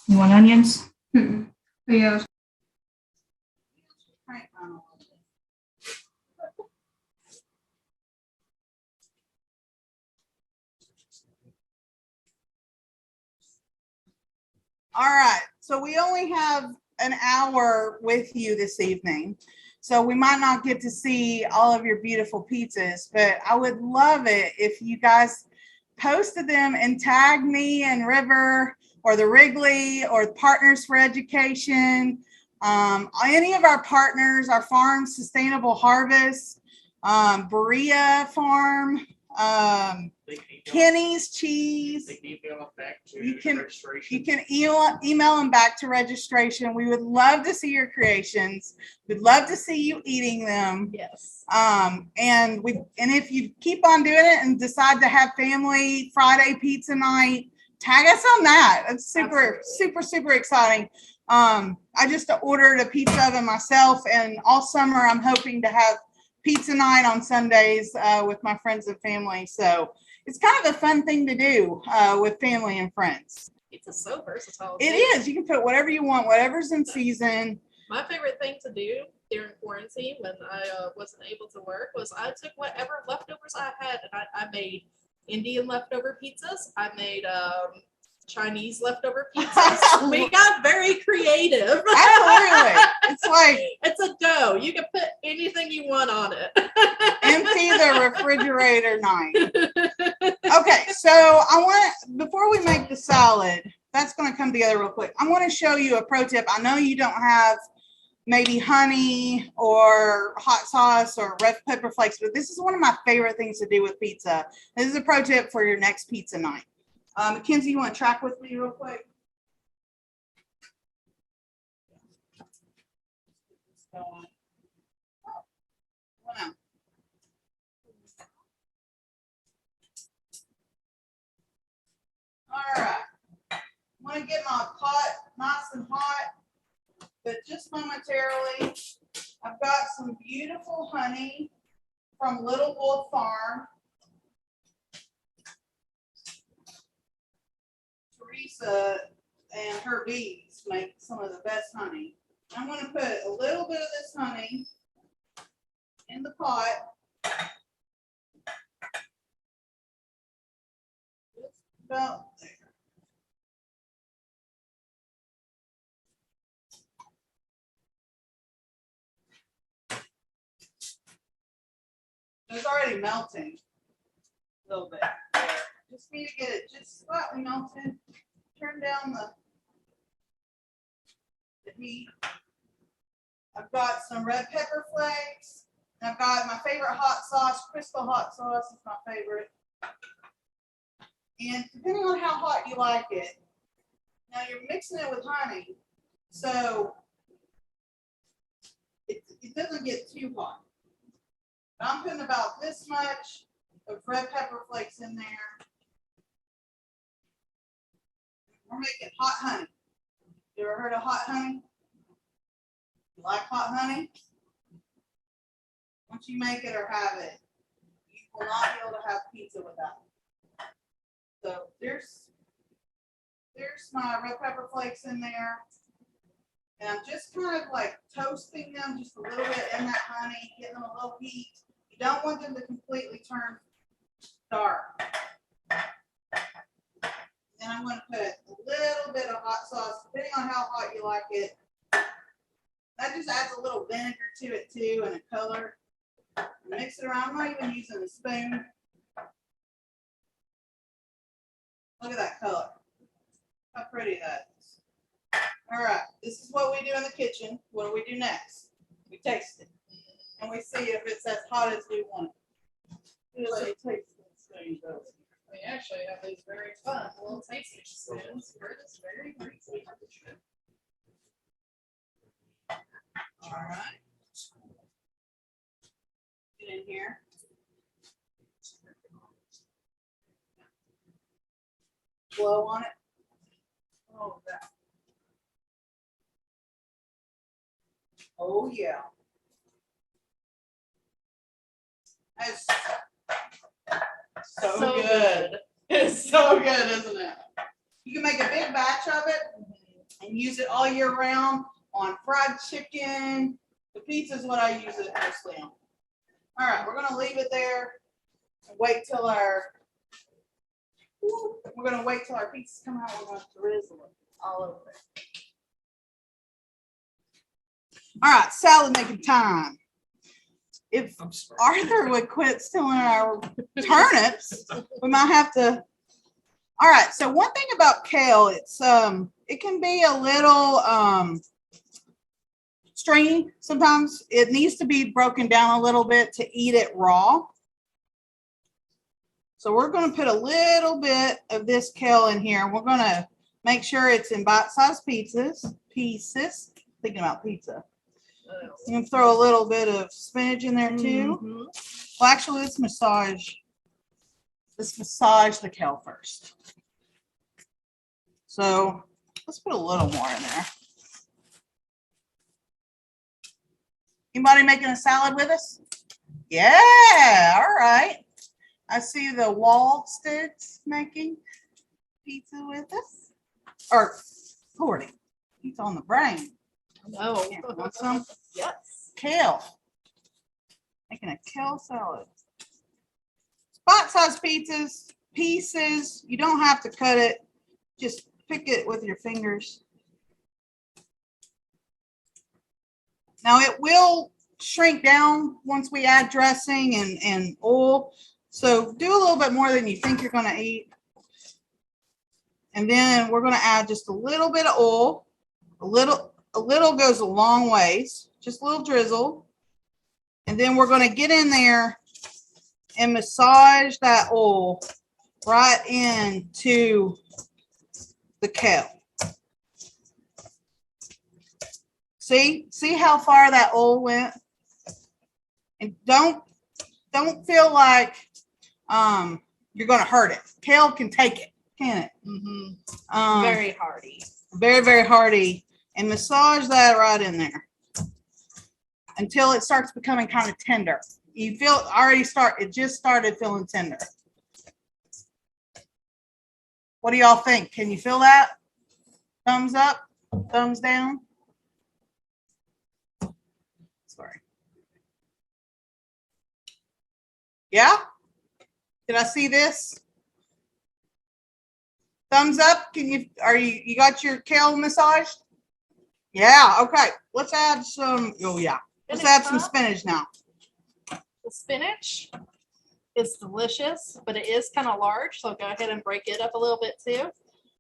You want onions? Yeah. All right, so we only have an hour with you this evening, so we might not get to see all of your beautiful pizzas, but I would love it if you guys posted them and tagged me and River or the Wrigley or Partners for Education, any of our partners, our farm, Sustainable Harvest, Berea Farm, Kenny's Cheese. You can email them back to registration. We would love to see your creations. We'd love to see you eating them. Yes. And if you keep on doing it and decide to have family Friday pizza night, tag us on that. It's super exciting. I just ordered a pizza oven myself, and all summer I'm hoping to have pizza night on Sundays with my friends and family. So it's kind of a fun thing to do with family and friends. Pizza's so versatile. It is. You can put whatever you want, whatever's in season. My favorite thing to do during quarantine when I wasn't able to work was I took whatever leftovers I had and I made Indian leftover pizzas. I made Chinese leftover pizzas. We got very creative. Absolutely. It's like It's a dough. You can put anything you want on it. empty the refrigerator night. Okay, so I want, before we make the salad, that's going to come together real quick. I want to show you a pro tip. I know you don't have maybe honey or hot sauce or red pepper flakes, but this is one of my favorite things to do with pizza. This is a pro tip for your next pizza night. Mackenzie, you want to track with me real quick? All right. I'm going to get my pot nice and hot, but just momentarily. I've got some beautiful honey from Little Wolf Farm. Teresa and her bees make some of the best honey. I'm going to put a little bit of this honey in the pot. Just about there. It's already melting a little bit there. Just need to get it just slightly melted. Turn down the heat. I've got some red pepper flakes. And I've got my favorite hot sauce. Crystal hot sauce is my favorite. And depending on how hot you like it, now you're mixing it with honey, so it doesn't get too hot. I'm putting about this much of red pepper flakes in there. We're making hot honey. You ever heard of hot honey? You like hot honey? Once you make it or have it, you will not be able to have pizza without it. So there's my red pepper flakes in there. And I'm just kind of like toasting them just a little bit in that honey, getting them a little heat. You don't want them to completely turn dark. Then I'm going to put a little bit of hot sauce, depending on how hot you like it. That just adds a little vinegar to it too, and a color. Mix it around. I'm not even using a spoon. Look at that color. How pretty that is. All right, this is what we do in the kitchen. What do we do next? We taste it. And we see if it's as hot as we want it. Let me taste this. We actually have these very fun little tasting spoons for this very greasy. All right. Get in here. Blow on it. Oh, that. Oh, yeah. That's so good. It's so good, isn't it? You can make a big batch of it and use it all year round on fried chicken. The pizza is what I use it mostly on. All right, we're gonna leave it there and wait till our pizzas come out. We're gonna drizzle it all over it. All right, salad making time. If Arthur would quit stealing our turnips, we might have to. All right, so one thing about kale, it can be a little stringy sometimes. It needs to be broken down a little bit to eat it raw. So we're going to put a little bit of this kale in here. We're going to make sure it's in bite-sized pieces. Thinking about pizza. You can throw a little bit of spinach in there too. Mm-hmm. Well, actually, let's massage the kale first. So let's put a little more in there. Anybody making a salad with us? Yeah, all right. I see the Wallsteads making pizza with us. Or 40. Pizza on the brain. No. Yeah, want some? Yes. Kale. Making a kale salad. Spot-sized pieces. You don't have to cut it just pick it with your fingers. Now it will shrink down once we add dressing and oil. So do a little bit more than you think you're gonna eat. And then we're gonna add just a little bit of oil. A little goes a long ways, just a little drizzle. And then we're gonna get in there and massage that oil right into the kale. See how far that oil went? And don't feel like you're gonna hurt it. Kale can take it, can it? Mm-hmm. Very hearty. Very, very hearty. And massage that right in there until it starts becoming kind of tender. You feel it just started feeling tender. What do y'all think? Can you feel that? Thumbs up, thumbs down. Sorry. Yeah? Did I see this? Thumbs up. You got your kale massaged? Yeah, okay. Let's add some, let's add some spinach now. The spinach is delicious, but it is kind of large, so go ahead and break it up a little bit too.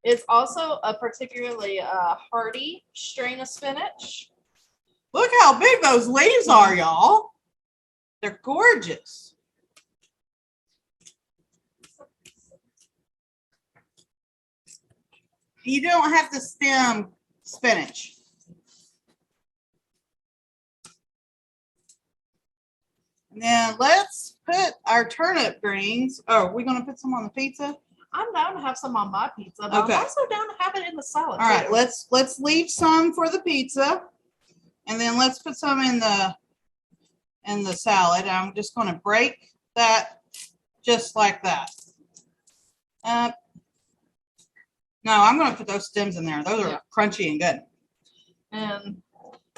It's also a particularly hearty strain of spinach. Look how big those leaves are, y'all. They're gorgeous. You don't have to stem spinach. Now let's put our turnip greens. Oh, are we gonna put some on the pizza? I'm down to have some on my pizza, but Okay. I'm also down to have it in the salad. All right, too. let's leave some for the pizza, and then let's put some in the salad. I'm just gonna break that just like that. No, I'm gonna put those stems in there. Those are crunchy and good. And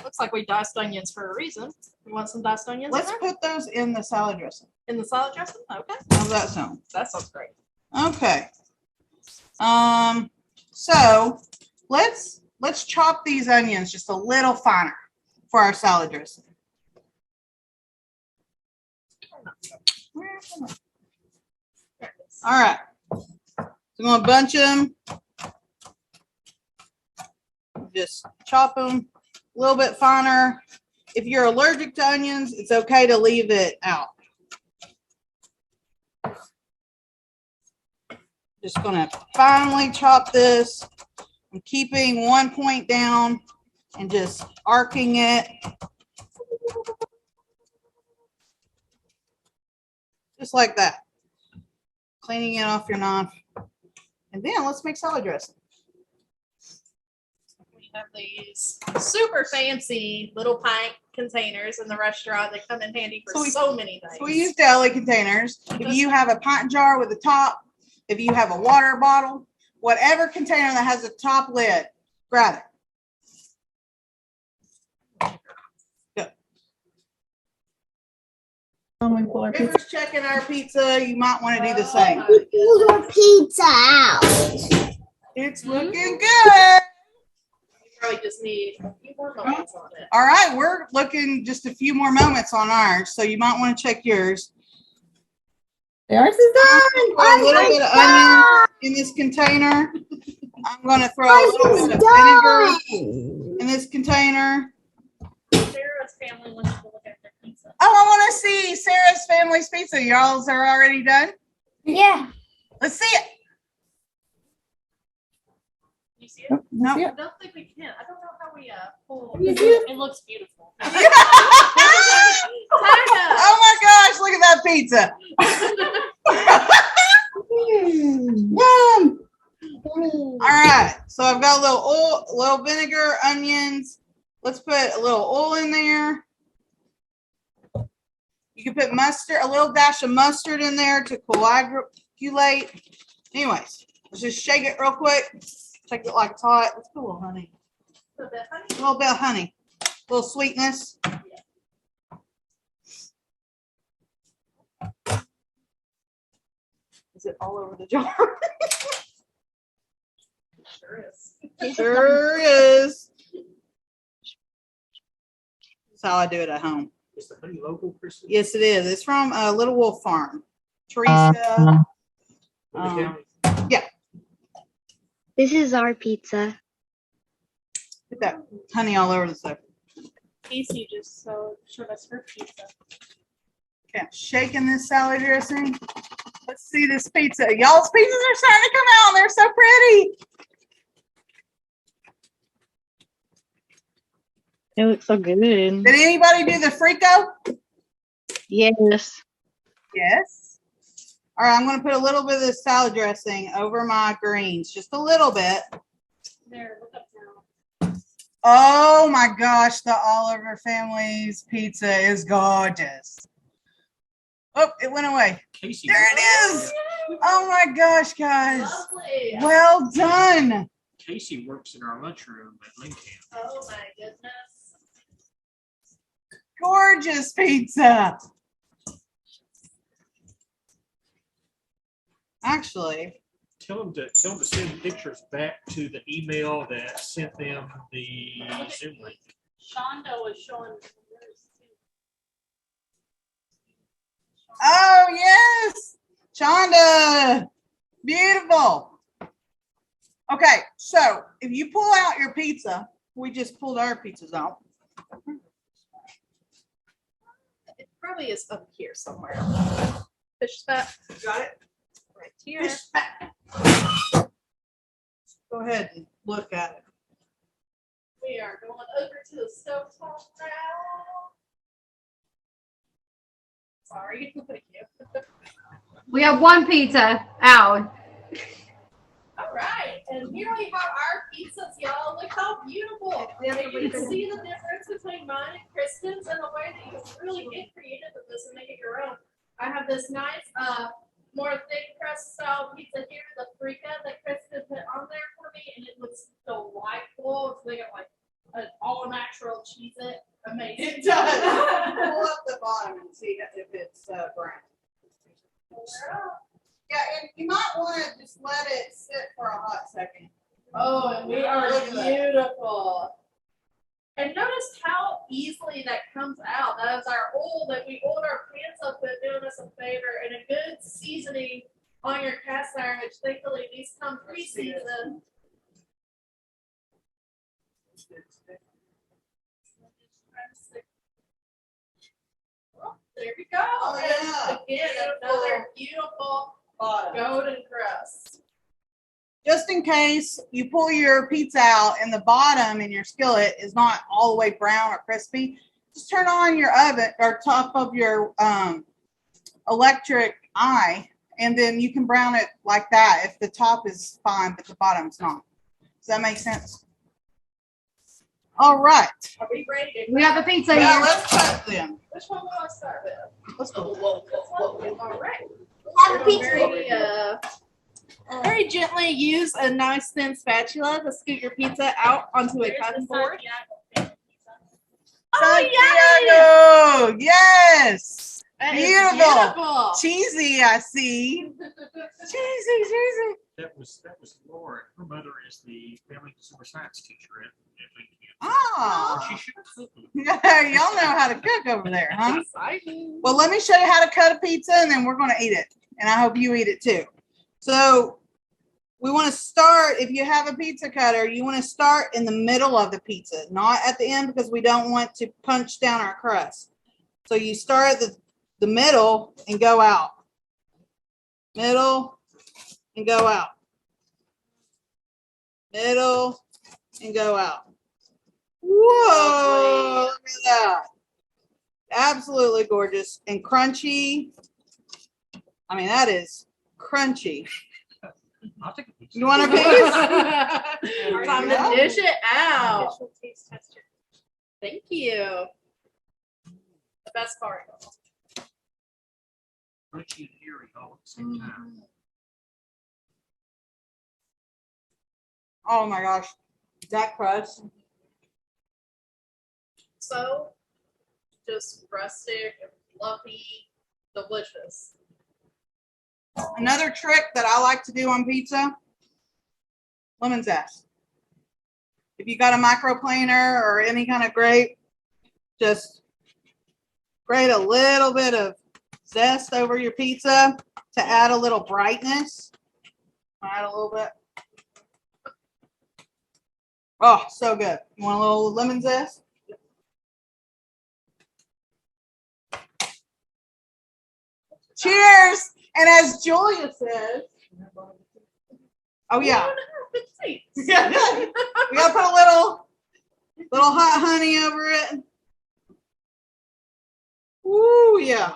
looks like we diced onions for a reason. You want some diced onions? Let's in there? put those in the salad dressing. In the salad dressing? Okay. How's that sound? That sounds great. Okay. So let's chop these onions just a little finer for our salad dressing. All right. So I'm gonna bunch them. Just chop them a little bit finer. If you're allergic to onions, it's okay to leave it out. Just gonna finely chop this. I'm keeping one point down and just arcing it. Just like that. Cleaning it off your knife. And then let's make salad dressing. We have these super fancy little pint containers in the restaurant that come in handy for so many things. So we use deli containers. If you have a pint jar with a top, if you have a water bottle, whatever container that has a top lid, grab it. Good. River's checking our pizza. You might want to do the same. Pull your pizza out. It's looking good. Probably just need a few more moments on it. All right, we're looking just a few more moments on ours, so you might want to check yours. Yours is done. Throw a little bit of onion in this container. I'm going to throw a little bit of vinegar in this container. Sarah's family wants to look at their pizza. Oh, I want to see Sarah's family's pizza. Y'all's are already done? Yeah. Let's see it. You see it? No. I don't think we can. I don't know how we pull. You see it? It looks beautiful. Oh my gosh, look at that pizza. Yum. All right, so I've got a little oil, a little vinegar, onions. Let's put a little oil in there. You can put mustard, a little dash of mustard in there to coagulate. Anyways, let's just shake it real quick. Shake it like it's hot. Let's put a little honey. A little bit of honey. A little sweetness. Is it all over the jar? Sure is. Sure is. That's how I do it at home. Is the honey local, Kristen? Yes, it is. It's from Little Wolf Farm. Teresa. In the county? This is our pizza. Put that honey all over the stuff. Casey just showed us her pizza. Okay, I'm shaking this salad dressing. Let's see this pizza. Y'all's pizzas are starting to come out. They're so pretty. It looks so good. Did anybody do the Frico? Yes. Yes. All right, I'm going to put a little bit of this salad dressing over my greens, just a little bit. There, look up now. Oh my gosh, the Oliver family's pizza is gorgeous. Oh, it went away. Casey. There it is. Oh my gosh, guys. Lovely. Well done. Casey works in our lunchroom at Lincoln. Oh my goodness. Gorgeous pizza. Actually, Tell them to send pictures back to the email that sent them the Zoom link. Shonda was showing yours too. oh yes, Chonda. Beautiful. Okay, so if you pull out your pizza, we just pulled our pizzas out. It probably is up here somewhere. Fish that. Got it? Right here. Fish back. Go ahead and look at it. We are going over to the stovetop now. Sorry. Thank you. We have one pizza out. All right, and here we have our pizzas, y'all. Look how beautiful. And you can see the difference between mine and Kristen's and the way that you really get creative with this and make it your own. I have this nice, more thick crust style pizza here, the Frica that Kristen put on there for me, and it looks delightful. So they got like an all natural cheese it. Amazing. It does. Pull up the bottom and see if it's brown. Yeah, and you might want to just let it sit for a hot second. Oh, and we are Look at that. beautiful. And notice how easily that comes out. That is our oil that we oiled our pans up with, doing us a favor, and a good seasoning on your cast iron, which thankfully these come pre-seasoned. Oh, there we go. Oh, yeah. And again, another beautiful golden crust. Just in case you pull your pizza out and the bottom in your skillet is not all the way brown or crispy, just turn on your oven or top of your electric eye, and then you can brown it like that if the top is fine but the bottom's not. Does that make sense? All right. Are we ready to We have a pizza Yeah, here. let's cut them. Which one will I start with? Let's go. All right. Have a pizza. Very gently use a nice thin spatula to scoot your pizza out onto a cutting board. Oh, Santiago, yes. that is Beautiful. beautiful. Cheesy, I see. Cheesy. That was Laura. Her mother is the family consumer science teacher at Lincoln. Oh, She should cook them. y'all know how to cook over there, huh? Exciting. Well, let me show you how to cut a pizza, and then we're going to eat it. And I hope you eat it too. So we want to start, if you have a pizza cutter, you want to start in the middle of the pizza, not at the end, because we don't want to punch down our crust. So you start at the middle and go out. Middle and go out. Middle and go out. Whoa, look at that. Absolutely gorgeous and crunchy. I mean, that is crunchy. I'll take a pizza. You want a piece? Time to dish it out. Thank you. The best part. Crunchy and hairy all at the same time. Oh my gosh, that crust. So just rustic and fluffy, delicious. Another trick that I like to do on pizza lemon zest. If you got a microplaner or any kind of grate, just grate a little bit of zest over your pizza to add a little brightness. Add a little bit. Oh, so good. You want a little lemon zest? Cheers! And as Julia says, oh yeah. We gotta put a little hot honey over it. Ooh, yeah.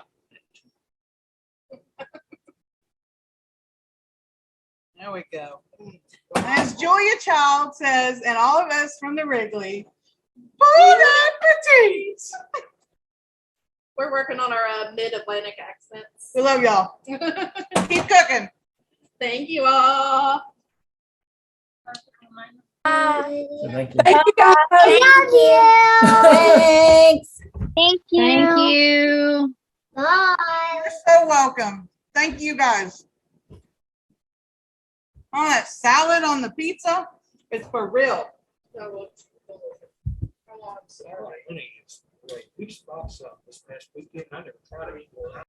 There we go. As Julia Child says, and all of us from the Wrigley, bon appetit! We're working on our mid-Atlantic accents. We love y'all. Keep cooking. Thank you all. Thank you. Thank you guys. Love you. Thanks. Thank you. Thank you. Bye. You're so welcome. Thank you guys. Oh, that salad on the pizza is for real. We just bought some this past weekend. I never tried it before.